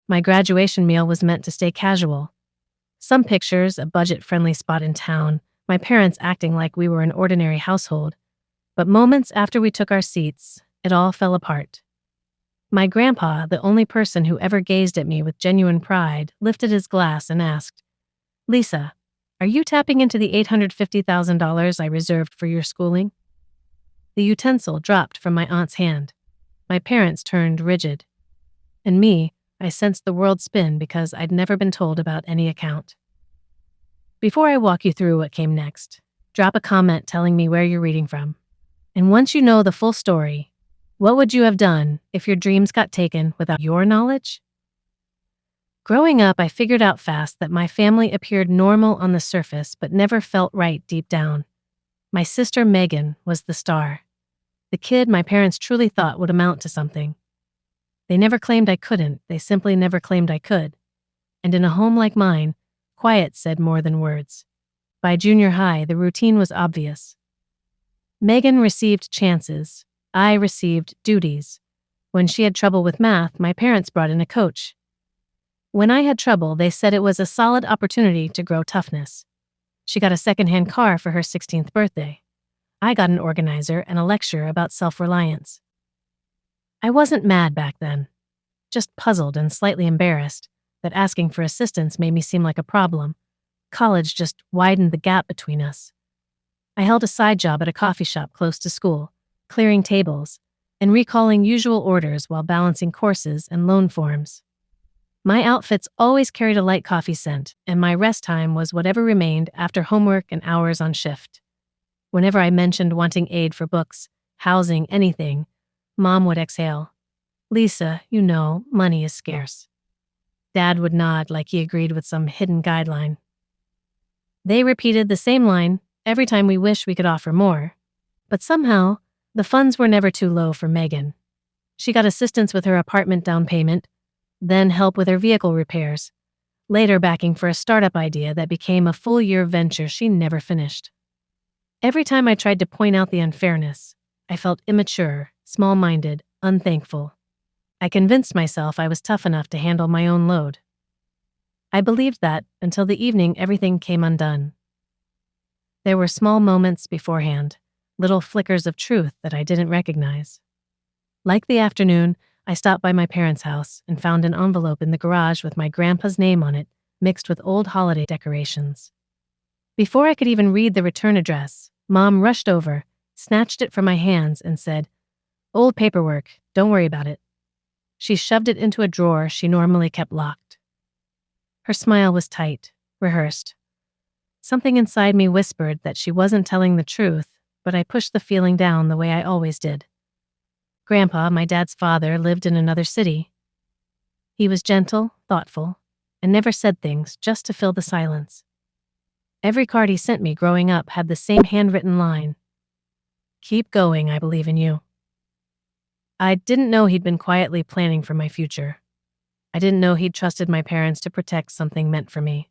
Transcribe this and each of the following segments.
My graduation meal was meant to stay casual. Some pictures, a budget-friendly spot in town, my parents acting like we were an ordinary household. But moments after we took our seats, it all fell apart. My grandpa, the only person who ever gazed at me with genuine pride, lifted his glass and asked, "Lisa, are you tapping into the $850,000 I reserved for your schooling?" The utensil dropped from my aunt's hand. My parents turned rigid. And me, I sensed the world spin because I'd never been told about any account. Before I walk you through what came next, drop a comment telling me where you're reading from. And once you know the full story, what would you have done if your dreams got taken without your knowledge? Growing up, I figured out fast that my family appeared normal on the surface but never felt right deep down. My sister Megan was the star, the kid my parents truly thought would amount to something. They never claimed I couldn't, they simply never claimed I could. And in a home like mine, quiet said more than words. By junior high, the routine was obvious. Megan received chances. I received duties. When she had trouble with math, my parents brought in a coach. When I had trouble, they said it was a solid opportunity to grow toughness. She got a secondhand car for her 16th birthday. I got an organizer and a lecture about self-reliance. I wasn't mad back then, just puzzled and slightly embarrassed that asking for assistance made me seem like a problem. College just widened the gap between us. I held a side job at a coffee shop close to school, clearing tables, and recalling usual orders while balancing courses and loan forms. My outfits always carried a light coffee scent, and my rest time was whatever remained after homework and hours on shift. Whenever I mentioned wanting aid for books, housing, anything, Mom would exhale. "Lisa, you know, money is scarce." Dad would nod like he agreed with some hidden guideline. They repeated the same line every time we wished we could offer more. But somehow, the funds were never too low for Megan. She got assistance with her apartment down payment, then help with her vehicle repairs, later backing for a startup idea that became a full-year venture she never finished. Every time I tried to point out the unfairness, I felt immature, small-minded, unthankful. I convinced myself I was tough enough to handle my own load. I believed that until the evening everything came undone. There were small moments beforehand, little flickers of truth that I didn't recognize. Like the afternoon, I stopped by my parents' house and found an envelope in the garage with my grandpa's name on it, mixed with old holiday decorations. Before I could even read the return address, Mom rushed over, snatched it from my hands, and said, "Old paperwork, don't worry about it." She shoved it into a drawer she normally kept locked. Her smile was tight, rehearsed. Something inside me whispered that she wasn't telling the truth, but I pushed the feeling down the way I always did. Grandpa, my dad's father, lived in another city. He was gentle, thoughtful, and never said things just to fill the silence. Every card he sent me growing up had the same handwritten line, "Keep going, I believe in you." I didn't know he'd been quietly planning for my future. I didn't know he'd trusted my parents to protect something meant for me.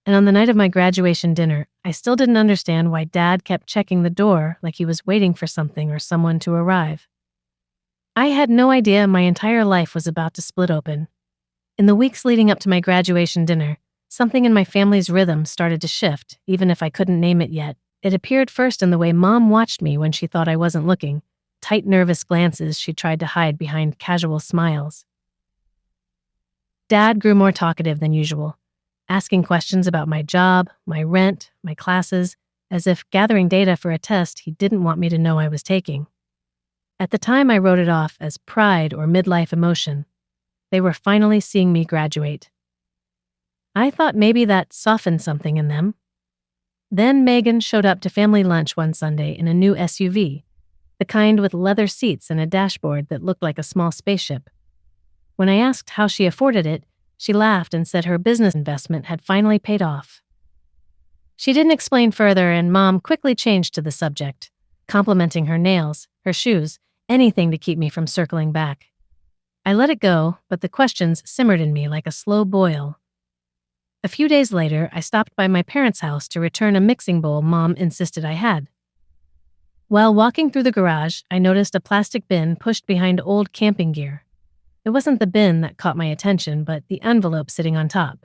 And on the night of my graduation dinner, I still didn't understand why Dad kept checking the door like he was waiting for something or someone to arrive. I had no idea my entire life was about to split open. In the weeks leading up to my graduation dinner, something in my family's rhythm started to shift, even if I couldn't name it yet. It appeared first in the way Mom watched me when she thought I wasn't looking, tight, nervous glances she tried to hide behind casual smiles. Dad grew more talkative than usual, asking questions about my job, my rent, my classes, as if gathering data for a test he didn't want me to know I was taking. At the time, I wrote it off as pride or midlife emotion. They were finally seeing me graduate. I thought maybe that softened something in them. Then Megan showed up to family lunch one Sunday in a new SUV, the kind with leather seats and a dashboard that looked like a small spaceship. When I asked how she afforded it, she laughed and said her business investment had finally paid off. She didn't explain further, and Mom quickly changed to the subject, complimenting her nails, her shoes, anything to keep me from circling back. I let it go, but the questions simmered in me like a slow boil. A few days later, I stopped by my parents' house to return a mixing bowl Mom insisted I had. While walking through the garage, I noticed a plastic bin pushed behind old camping gear. It wasn't the bin that caught my attention, but the envelope sitting on top.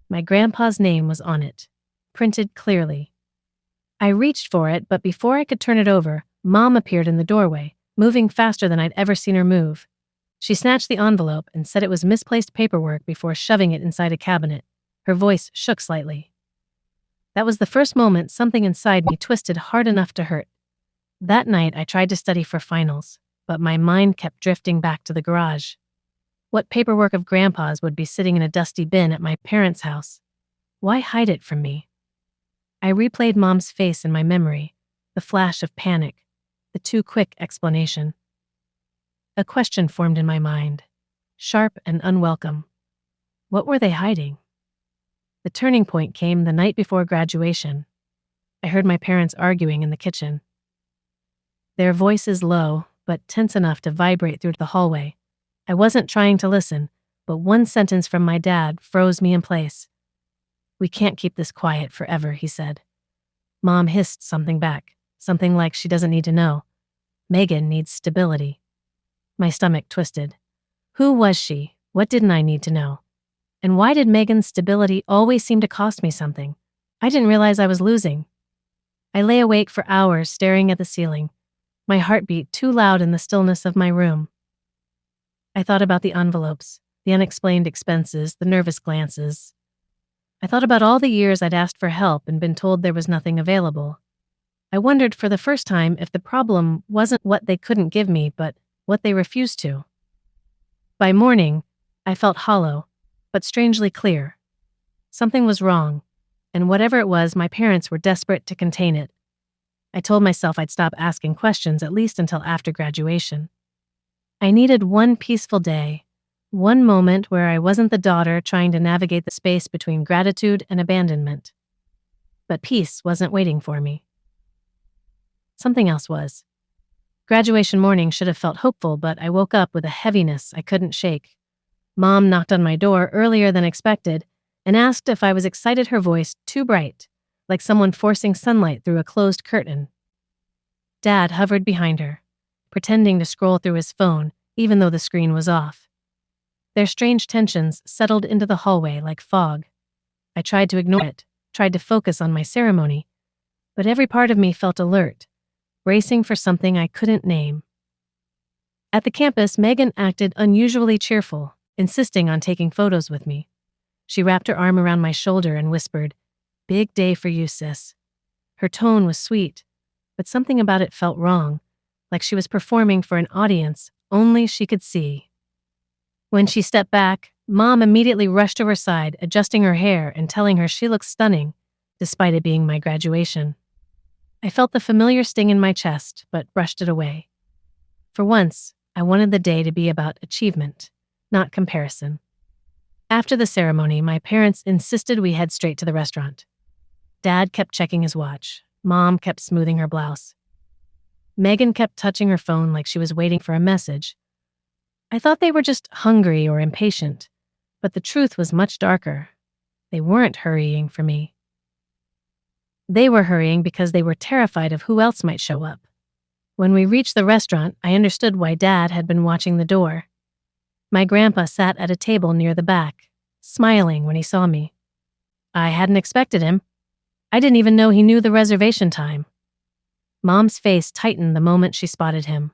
My grandpa's name was on it, printed clearly. I reached for it, but before I could turn it over, Mom appeared in the doorway, moving faster than I'd ever seen her move. She snatched the envelope and said it was misplaced paperwork before shoving it inside a cabinet. Her voice shook slightly. That was the first moment something inside me twisted hard enough to hurt. That night, I tried to study for finals, but my mind kept drifting back to the garage. What paperwork of Grandpa's would be sitting in a dusty bin at my parents' house? Why hide it from me? I replayed Mom's face in my memory, the flash of panic, the too quick explanation. A question formed in my mind, sharp and unwelcome. What were they hiding? The turning point came the night before graduation. I heard my parents arguing in the kitchen. Their voices low, but tense enough to vibrate through the hallway. I wasn't trying to listen, but one sentence from my dad froze me in place. "We can't keep this quiet forever," he said. Mom hissed something back, something like she doesn't need to know. Megan needs stability. My stomach twisted. Who was she? What didn't I need to know? And why did Megan's stability always seem to cost me something? I didn't realize I was losing. I lay awake for hours staring at the ceiling, my heartbeat too loud in the stillness of my room. I thought about the envelopes, the unexplained expenses, the nervous glances. I thought about all the years I'd asked for help and been told there was nothing available. I wondered for the first time if the problem wasn't what they couldn't give me, but what they refused to. By morning, I felt hollow, but strangely clear. Something was wrong, and whatever it was, my parents were desperate to contain it. I told myself I'd stop asking questions at least until after graduation. I needed one peaceful day, one moment where I wasn't the daughter trying to navigate the space between gratitude and abandonment. But peace wasn't waiting for me. Something else was. Graduation morning should have felt hopeful, but I woke up with a heaviness I couldn't shake. Mom knocked on my door earlier than expected and asked if I was excited, her voice too bright, like someone forcing sunlight through a closed curtain. Dad hovered behind her, pretending to scroll through his phone, even though the screen was off. Their strange tensions settled into the hallway like fog. I tried to ignore it, tried to focus on my ceremony, but every part of me felt alert, bracing for something I couldn't name. At the campus, Megan acted unusually cheerful, insisting on taking photos with me. She wrapped her arm around my shoulder and whispered, "Big day for you, sis." Her tone was sweet, but something about it felt wrong, like she was performing for an audience only she could see. When she stepped back, Mom immediately rushed to her side, adjusting her hair and telling her she looked stunning, despite it being my graduation. I felt the familiar sting in my chest, but brushed it away. For once, I wanted the day to be about achievement, not comparison. After the ceremony, my parents insisted we head straight to the restaurant. Dad kept checking his watch. Mom kept smoothing her blouse. Megan kept touching her phone like she was waiting for a message. I thought they were just hungry or impatient, but the truth was much darker. They weren't hurrying for me. They were hurrying because they were terrified of who else might show up. When we reached the restaurant, I understood why Dad had been watching the door. My grandpa sat at a table near the back, smiling when he saw me. I hadn't expected him. I didn't even know he knew the reservation time. Mom's face tightened the moment she spotted him.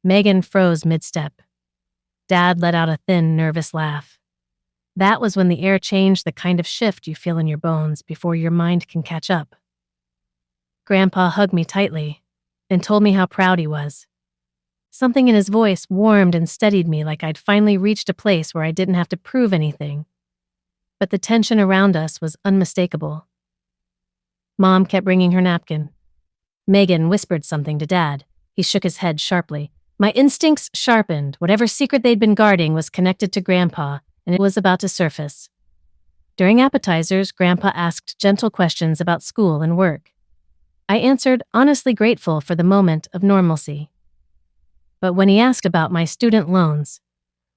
Megan froze mid-step. Dad let out a thin, nervous laugh. That was when the air changed, the kind of shift you feel in your bones before your mind can catch up. Grandpa hugged me tightly and told me how proud he was. Something in his voice warmed and steadied me, like I'd finally reached a place where I didn't have to prove anything. But the tension around us was unmistakable. Mom kept bringing her napkin. Megan whispered something to Dad. He shook his head sharply. My instincts sharpened. Whatever secret they'd been guarding was connected to Grandpa, and it was about to surface. During appetizers, Grandpa asked gentle questions about school and work. I answered, honestly grateful for the moment of normalcy. But when he asked about my student loans,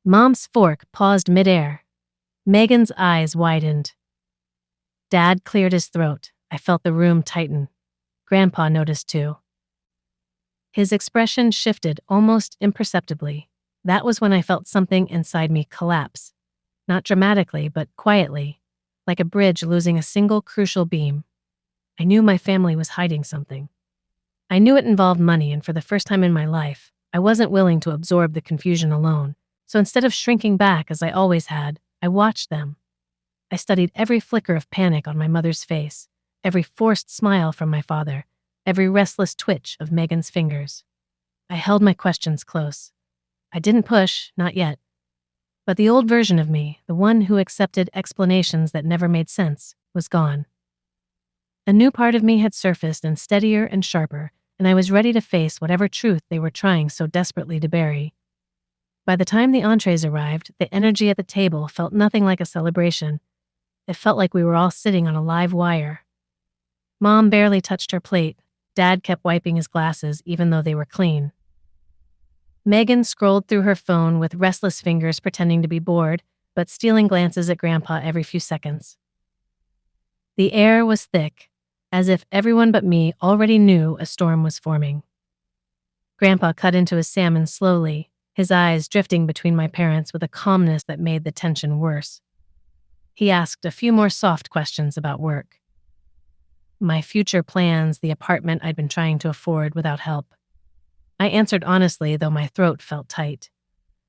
Mom's fork paused midair. Megan's eyes widened. Dad cleared his throat. I felt the room tighten. Grandpa noticed too. His expression shifted almost imperceptibly. That was when I felt something inside me collapse. Not dramatically, but quietly, like a bridge losing a single crucial beam. I knew my family was hiding something. I knew it involved money, and for the first time in my life, I wasn't willing to absorb the confusion alone. So instead of shrinking back as I always had, I watched them. I studied every flicker of panic on my mother's face, every forced smile from my father, every restless twitch of Megan's fingers. I held my questions close. I didn't push, not yet. But the old version of me, the one who accepted explanations that never made sense, was gone. A new part of me had surfaced, and steadier and sharper, and I was ready to face whatever truth they were trying so desperately to bury. By the time the entrees arrived, the energy at the table felt nothing like a celebration. It felt like we were all sitting on a live wire. Mom barely touched her plate. Dad kept wiping his glasses even though they were clean. Megan scrolled through her phone with restless fingers, pretending to be bored, but stealing glances at Grandpa every few seconds. The air was thick, as if everyone but me already knew a storm was forming. Grandpa cut into his salmon slowly, his eyes drifting between my parents with a calmness that made the tension worse. He asked a few more soft questions about work. My future plans, the apartment I'd been trying to afford without help. I answered honestly, though my throat felt tight.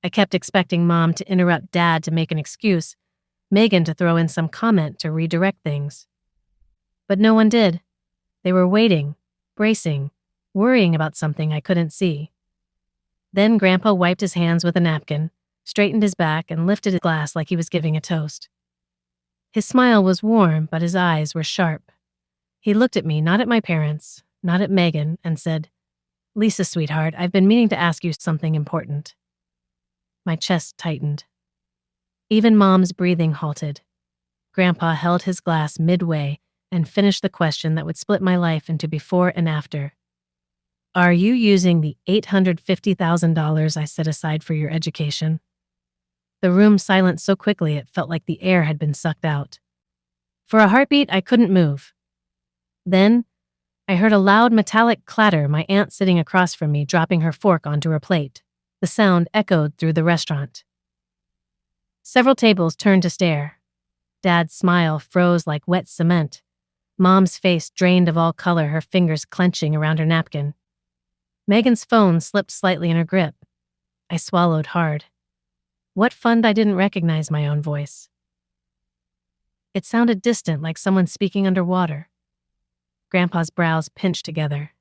I kept expecting Mom to interrupt Dad to make an excuse, Megan to throw in some comment to redirect things. But no one did. They were waiting, bracing, worrying about something I couldn't see. Then Grandpa wiped his hands with a napkin, straightened his back, and lifted his glass like he was giving a toast. His smile was warm, but his eyes were sharp. He looked at me, not at my parents, not at Megan, and said, "Lisa, sweetheart, I've been meaning to ask you something important." My chest tightened. Even Mom's breathing halted. Grandpa held his glass midway and finished the question that would split my life into before and after. "Are you using the $850,000 I set aside for your education?" The room silenced so quickly it felt like the air had been sucked out. For a heartbeat, I couldn't move. Then, I heard a loud metallic clatter, my aunt sitting across from me dropping her fork onto her plate. The sound echoed through the restaurant. Several tables turned to stare. Dad's smile froze like wet cement. Mom's face drained of all color, her fingers clenching around her napkin. Megan's phone slipped slightly in her grip. I swallowed hard. What fund I didn't recognize my own voice? It sounded distant, like someone speaking underwater. Grandpa's brows pinched together.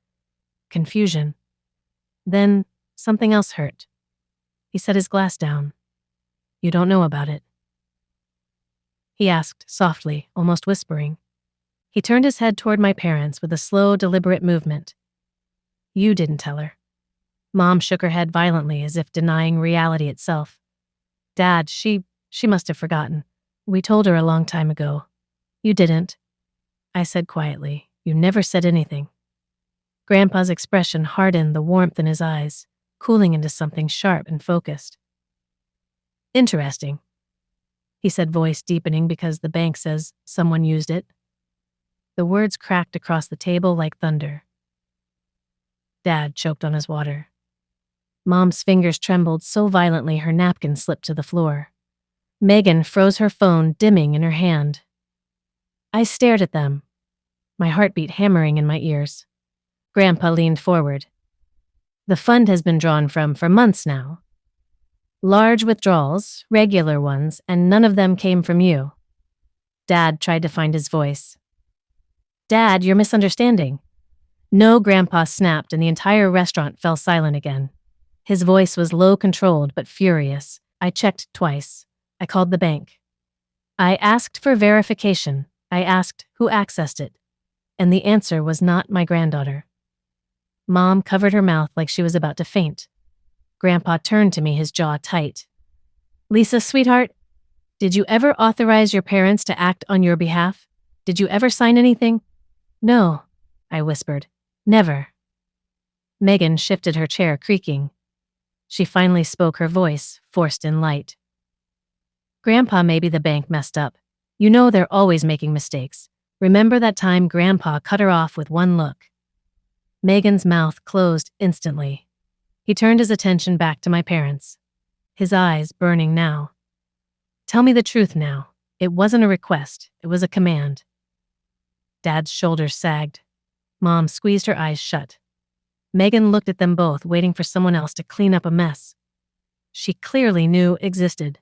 Confusion. Then, something else hurt. He set his glass down. "You don't know about it?" He asked, softly, almost whispering. He turned his head toward my parents with a slow, deliberate movement. "You didn't tell her." Mom shook her head violently, as if denying reality itself. "Dad, she must have forgotten. We told her a long time ago." "You didn't," I said quietly. "You never said anything." Grandpa's expression hardened, the warmth in his eyes cooling into something sharp and focused. "Interesting," he said, voice deepening because the bank says someone used it. The words cracked across the table like thunder. Dad choked on his water. Mom's fingers trembled so violently her napkin slipped to the floor. Megan froze her phone, dimming in her hand. I stared at them, my heartbeat hammering in my ears. Grandpa leaned forward. "The fund has been drawn from for months now. Large withdrawals, regular ones, and none of them came from you." Dad tried to find his voice. "Dad, you're misunderstanding." "No," Grandpa snapped, and the entire restaurant fell silent again. His voice was low controlled but furious. I checked twice. I called the bank. I asked for verification. I asked who accessed it. And the answer was not my granddaughter. Mom covered her mouth like she was about to faint. Grandpa turned to me, his jaw tight. "Lisa, sweetheart, did you ever authorize your parents to act on your behalf? Did you ever sign anything?" "No," I whispered. "Never." Megan shifted her chair, creaking. She finally spoke, her voice forced in light. "Grandpa, maybe the bank messed up. You know they're always making mistakes. Remember that time Grandpa cut her off with one look?" Megan's mouth closed instantly. He turned his attention back to my parents. his eyes burning now. Tell me the truth now. It wasn't a request, it was a command. Dad's shoulders sagged. Mom squeezed her eyes shut. Megan looked at them both, waiting for someone else to clean up a mess she clearly knew existed.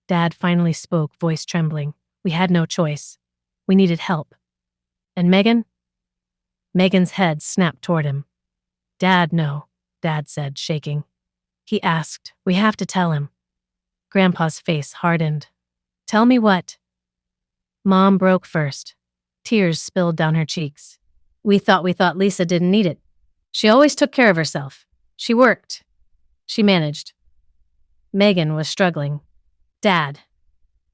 Dad finally spoke, voice trembling. We had no choice. We needed help. And Megan? Megan's head snapped toward him. Dad, no, Dad said, shaking. He asked, we have to tell him. Grandpa's face hardened. Tell me what? Mom broke first. Tears spilled down her cheeks. We thought Lisa didn't need it. She always took care of herself. She worked. She managed. Megan was struggling. Dad.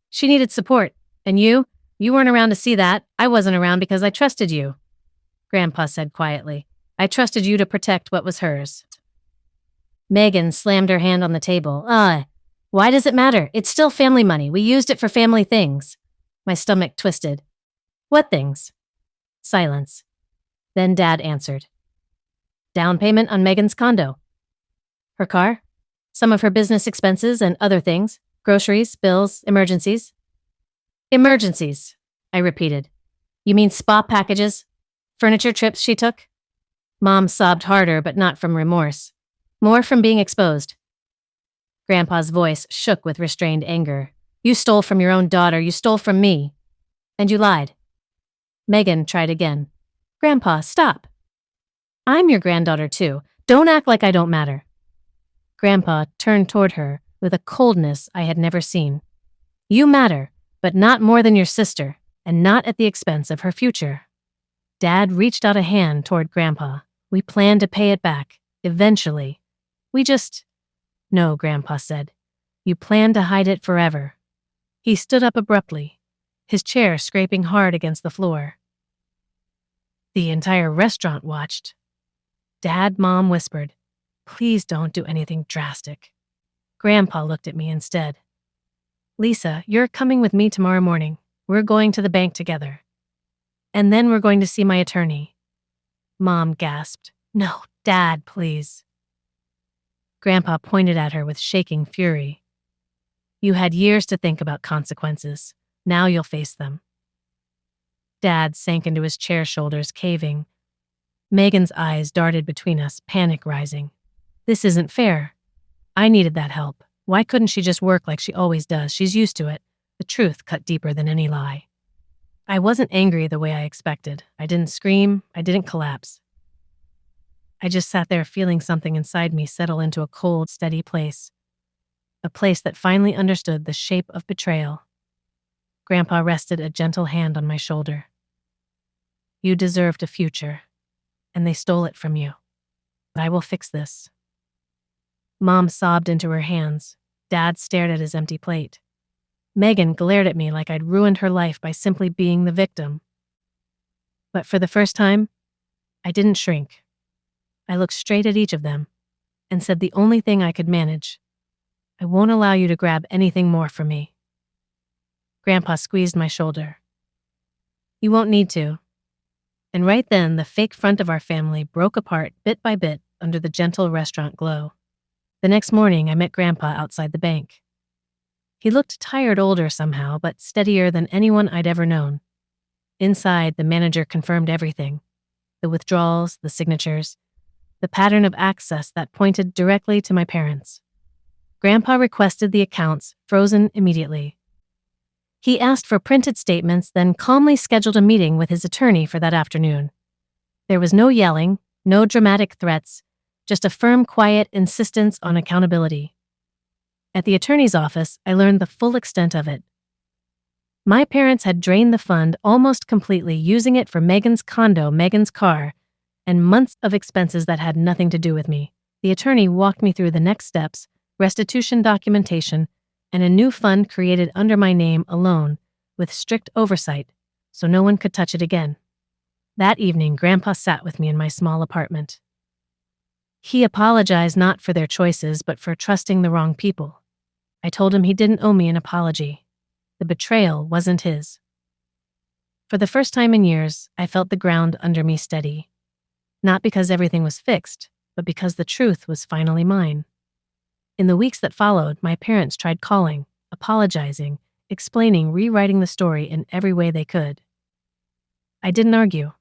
She needed support. And you weren't around to see that. I wasn't around because I trusted you. Grandpa said quietly. I trusted you to protect what was hers. Megan slammed her hand on the table. Why does it matter? It's still family money. We used it for family things. My stomach twisted. What things? Silence. Then Dad answered. Down payment on Megan's condo. Her car? Some of her business expenses and other things. Groceries, bills, emergencies. Emergencies, I repeated. You mean spa packages? Furniture trips she took? Mom sobbed harder, but not from remorse. More from being exposed. Grandpa's voice shook with restrained anger. You stole from your own daughter. You stole from me. And you lied. Megan tried again. Grandpa, stop. I'm your granddaughter, too. Don't act like I don't matter. Grandpa turned toward her with a coldness I had never seen. You matter, but not more than your sister, and not at the expense of her future. Dad reached out a hand toward Grandpa. We planned to pay it back, eventually. No, Grandpa said. You plan to hide it forever. He stood up abruptly, his chair scraping hard against the floor. The entire restaurant watched. Dad, Mom whispered, please don't do anything drastic. Grandpa looked at me instead. Lisa, you're coming with me tomorrow morning. We're going to the bank together. And then we're going to see my attorney. Mom gasped. No, Dad, please. Grandpa pointed at her with shaking fury. You had years to think about consequences. Now you'll face them. Dad sank into his chair, shoulders caving. Megan's eyes darted between us, panic rising. This isn't fair. I needed that help. Why couldn't she just work like she always does? She's used to it. The truth cut deeper than any lie. I wasn't angry the way I expected. I didn't scream. I didn't collapse. I just sat there feeling something inside me settle into a cold, steady place. A place that finally understood the shape of betrayal. Grandpa rested a gentle hand on my shoulder. You deserved a future, and they stole it from you. But I will fix this. Mom sobbed into her hands. Dad stared at his empty plate. Megan glared at me like I'd ruined her life by simply being the victim. But for the first time, I didn't shrink. I looked straight at each of them and said the only thing I could manage. I won't allow you to grab anything more from me. Grandpa squeezed my shoulder. You won't need to. And right then, the fake front of our family broke apart bit by bit under the gentle restaurant glow. The next morning, I met Grandpa outside the bank. He looked tired, older somehow, but steadier than anyone I'd ever known. Inside, the manager confirmed everything. The withdrawals, the signatures, the pattern of access that pointed directly to my parents. Grandpa requested the accounts frozen immediately. He asked for printed statements, then calmly scheduled a meeting with his attorney for that afternoon. There was no yelling, no dramatic threats, just a firm, quiet insistence on accountability. At the attorney's office, I learned the full extent of it. My parents had drained the fund almost completely, using it for Megan's condo, Megan's car, and months of expenses that had nothing to do with me. The attorney walked me through the next steps, restitution documentation, and a new fund created under my name alone, with strict oversight, so no one could touch it again. That evening, Grandpa sat with me in my small apartment. He apologized not for their choices, but for trusting the wrong people. I told him he didn't owe me an apology. The betrayal wasn't his. For the first time in years, I felt the ground under me steady. Not because everything was fixed, but because the truth was finally mine. In the weeks that followed, my parents tried calling, apologizing, explaining, rewriting the story in every way they could. I didn't argue.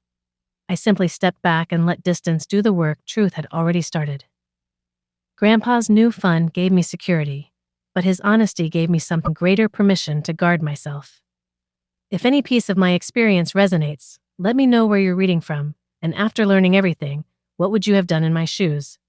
I simply stepped back and let distance do the work truth had already started. Grandpa's new fun gave me security, but his honesty gave me some greater permission to guard myself. If any piece of my experience resonates, let me know where you're reading from, and after learning everything, what would you have done in my shoes?